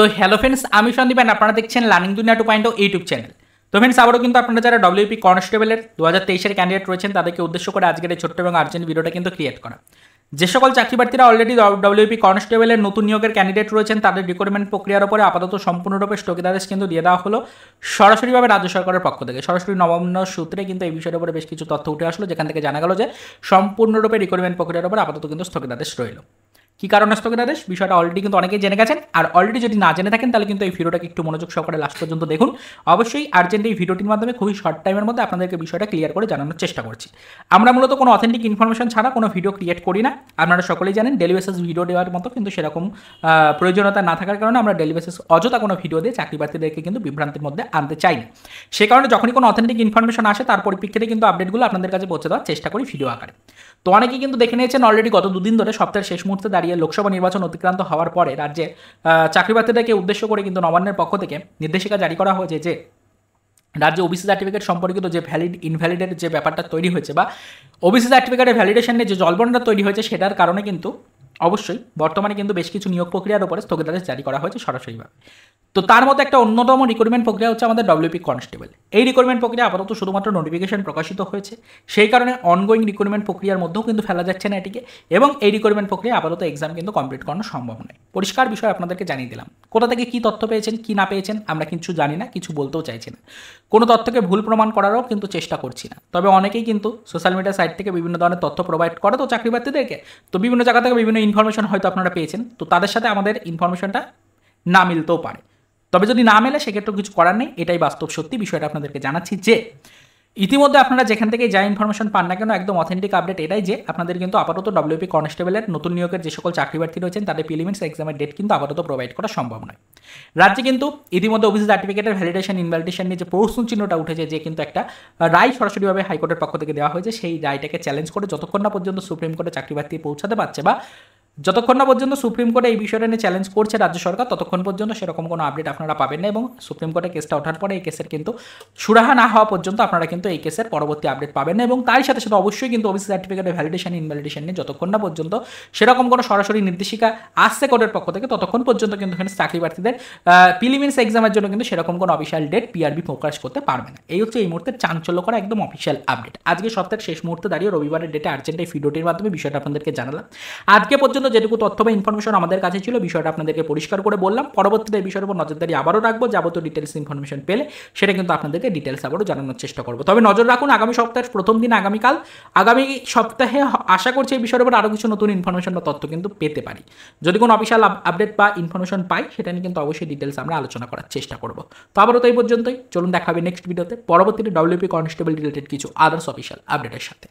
তো hello friends, আমি Sandeep and আপনারা দেখছেন লার্নিং দুনিয়া 2.0 ইউটিউব চ্যানেল। তো ফ্রেন্ডস, আবারও কিন্তু আপনারা যারা ডব্লিউপি কনস্টেবলের 2023-এর ক্যান্ডিডেট রয়েছেন তাদেরকে উদ্দেশ্য করে আজকের এই ছোট্ট এবং আর্জেন্ট ভিডিওটা কিন্তু ক্রিয়েট করা। যে সকল চাকরি প্রার্থীরা অলরেডি ডব্লিউপি কনস্টেবলের নতুন নিয়োগের ক্যান্ডিডেট রয়েছেন তাদের রিক্রুটমেন্ট প্রক্রিয়ার উপরে আপাতত সম্পূর্ণরূপে স্থগিতাদেশ কিন্তু দিয়ে দেওয়া হলো সরাসরিভাবে রাজ্য সরকারের পক্ষ থেকে। সরাসরি নবান্ন সূত্রে কিন্তু এই বিষয়ের উপরে বেশ কিছু তথ্য উঠে আসলো, যেখান থেকে জানা গেল যে সম্পূর্ণরূপে রিক্রুটমেন্ট প্রক্রিয়ার উপরে আপাতত কিন্তু স্থগিতাদেশ রইল। কী কারণে স্থগিতাদেশ বিষয়টা অলরেডি কিন্তু অনেকেই জেনে গেছেন, আর অলরেডি যদি না জেনে থাকেন তাহলে কিন্তু এই ভিডিওটাকে একটু মনোযোগ সহকারে লাস্ট পর্যন্ত দেখুন। অবশ্যই আর্জেন্ট এই ভিডিওটির মাধ্যমে খুবই শর্ট টাইমের মধ্যে আপনাদেরকে বিষয়টা ক্লিয়ার করে জানানোর চেষ্টা করছি। আমরা মূলত কোনো অথেন্টিক ইনফরমেশন ছাড়া কোনো ভিডিও ক্রিয়েট করি না। আপনারা সকলেই জানেন ডেলি বেসিস ভিডিও দেওয়ার মতো কিন্তু সেরকম প্রয়োজনীয়তা না থাকার কারণে আমরা ডেলি বেসিস অযথা কোনো ভিডিও দিয়ে চাকরি প্রার্থীদেরকে কিন্তু বিভ্রান্তির মধ্যে আনতে চাই না। সে কারণে যখনই কোনো অথেন্টিক ইনফরমেশন আসে তার পরিপ্রেক্ষিতে কিন্তু আপডেটগুলো আপনাদের কাছে পৌঁছে দেওয়ার চেষ্টা করি ভিডিও আকারে। তো অনেকেই কিন্তু দেখে নিয়েছেন অলরেডি গত দুদিন ধরে সপ্তাহের শেষ মুহূর্তে দাঁড়িয়ে লোকসভা নির্বাচন অতিক্রান্ত হওয়ার পরে রাজ্যে চাকরি প্রার্থীদেরকে উদ্দেশ্য করে কিন্তু নবান্নের পক্ষ থেকে নির্দেশিকা জারি করা হয়েছে যে রাজ্যে ওবিসি সার্টিফিকেট সম্পর্কিত যে ভ্যালিড ইনভ্যালিডের যে ব্যাপারটা তৈরি হয়েছে বা ওবিসি সার্টিফিকেটের ভ্যালিডেশন নিয়ে যে জল্পনাটা তৈরি হয়েছে সেটার কারণে কিন্তু অবশ্যই বর্তমানে কিন্তু বেশ কিছু নিয়োগ প্রক্রিয়ার উপরে স্থগিতাদেশ জারি করা হয়েছে সরাসরিভাবে। তো তার মধ্যে একটা অন্যতম রিক্রুটমেন্ট প্রক্রিয়া হচ্ছে আমাদের ডব্লিউপি কনস্টেবল। এই রিক্রুটমেন্ট প্রক্রিয়া আপাতত শুধুমাত্র নোটিফিকেশন প্রকাশিত হয়েছে, সেই কারণে অনগোয়িং রিক্রুটমেন্ট প্রক্রিয়ার মধ্যেও কিন্তু ফেলা যাচ্ছে না এটিকে, এবং এই রিক্রুটমেন্ট প্রক্রিয়া আপাতত এক্সাম কিন্তু কমপ্লিট করানো সম্ভব নয়। পরিষ্কার বিষয় আপনাদেরকে জানিয়ে দিলাম। কোথা থেকে কী তথ্য পেয়েছেন কী না পেয়েছেন আমরা কিছু জানি না, কিছু বলতেও চাইছি না, কোনো তথ্যকে ভুল প্রমাণ করারও কিন্তু চেষ্টা করছি না। তবে অনেকেই কিন্তু সোশ্যাল মিডিয়া সাইট থেকে বিভিন্ন ধরনের তথ্য প্রোভাইড করে তো চাকরি প্রার্থীদেরকে, তো বিভিন্ন জায়গা থেকে বিভিন্ন ইনফরমেশন হয়তো আপনারা পেয়েছেন, তো তাদের সাথে আমাদের ইনফরমেশনটা না মিলতেও পারে। তবে যদি না মেলে সেক্ষেত্রেও কিছু করার নেই, এটাই বাস্তব সত্যি। বিষয়টা আপনাদেরকে জানাচ্ছি যে ইতিমধ্যে আপনারা যেখান থেকে যা ইনফরমেশন পান না কেন একদম অথেন্টিক আপডেট এটাই যে আপনাদের কিন্তু আপাতত ডব্লিউপি কনস্টেবলের নতুন নিয়োগের যে সকল চাকরি প্রার্থী রয়েছেন তাদের প্রিলিমিনারি এক্সামের ডেট কিন্তু আপাতত প্রোভাইড করা সম্ভব নয়। রাজ্যে কিন্তু ইতিমধ্যে ওবিসি সার্টিফিকেটের ভ্যালিডেশন ইনভ্যালিডেশন নিয়ে যে প্রশ্ন চিহ্নটা উঠেছে, যে কিন্তু একটা রায় সরাসরিভাবে হাইকোর্টের পক্ষ থেকে দেওয়া হয়েছে, সেই রায়টাকে চ্যালেঞ্জ করে যতক্ষণ না পর্যন্ত সুপ্রিম কোর্টে চাকরি প্রার্থী পৌঁছাতে পারছে বা যতক্ষণ না পর্যন্ত সুপ্রিম কোর্টে এই বিষয়টা নিয়ে চ্যালেঞ্জ করছে রাজ্য সরকার, ততক্ষণ পর্যন্ত সেরকম কোনো আপডেট আপনারা পাবেন না। এবং সুপ্রিম কোর্টে কেসটা ওঠার পরে এই কেসের কিন্তু সুরাহা না হওয়া পর্যন্ত আপনারা কিন্তু এই কেসের পরবর্তী আপডেট পাবেন না। এবং তার সাথে সাথে অবশ্যই কিন্তু ওবিসি সার্টিফিকেটের ভ্যালিডেশন ইনভ্যালিডেশন নিয়ে যতক্ষণ না পর্যন্ত সেরকম কোনো সরাসরি নির্দেশিকা আসছে কোর্টের পক্ষ থেকে, ততক্ষণ পর্যন্ত কিন্তু এখানে চাকরি প্রার্থীদের প্রিলিমিনারি এক্সামের জন্য কিন্তু সেরকম কোনো অফিসিয়াল ডেট পিআরবি প্রকাশ করতে পারবে না। এই হচ্ছে এই মুহূর্তে চাঞ্চল্যকর একদম অফিসিয়াল আপডেট। আজকে সপ্তাহের শেষ মুহূর্তে দাঁড়িয়ে রবিবারের ডেটে আর্জেন্ট এই ভিডিওটির মাধ্যমে বিষয়টা আপনাদেরকে জানালাম। আজকে পর্যন্ত যেটুকু তথ্য বা ইনফরমেশন আমাদের কাছে ছিল বিষয়টা আপনাদেরকে পরিষ্কার করে বললাম। পরবর্তীতে এই বিষয়ের উপর নজরদারি আবারও রাখবো, যাবতীয় ডিটেলস ইনফরমেশন পেলে সেটা কিন্তু আপনাদেরকে ডিটেলস আবারও জানানোর চেষ্টা করবো। তবে নজর রাখুন আগামী সপ্তাহের প্রথম দিন আগামীকাল, আগামী সপ্তাহে আশা করছি এই বিষয়ের উপর আরও কিছু নতুন ইনফরমেশন বা তথ্য কিন্তু পেতে পারি। যদি কোনো অফিসিয়াল আপডেট বা ইনফরমেশন পাই সেটা নিয়ে কিন্তু অবশ্যই ডিটেলস আমরা আলোচনা করার চেষ্টা করবো। তো আবারও তো এই পর্যন্তই, চলুন দেখা হবে নেক্সট ভিডিওতে পরবর্তীতে ডব্লিউপি কনস্টেবল রিলেটেড কিছু আদার্স অফিসিয়াল আপডেটের সাথে।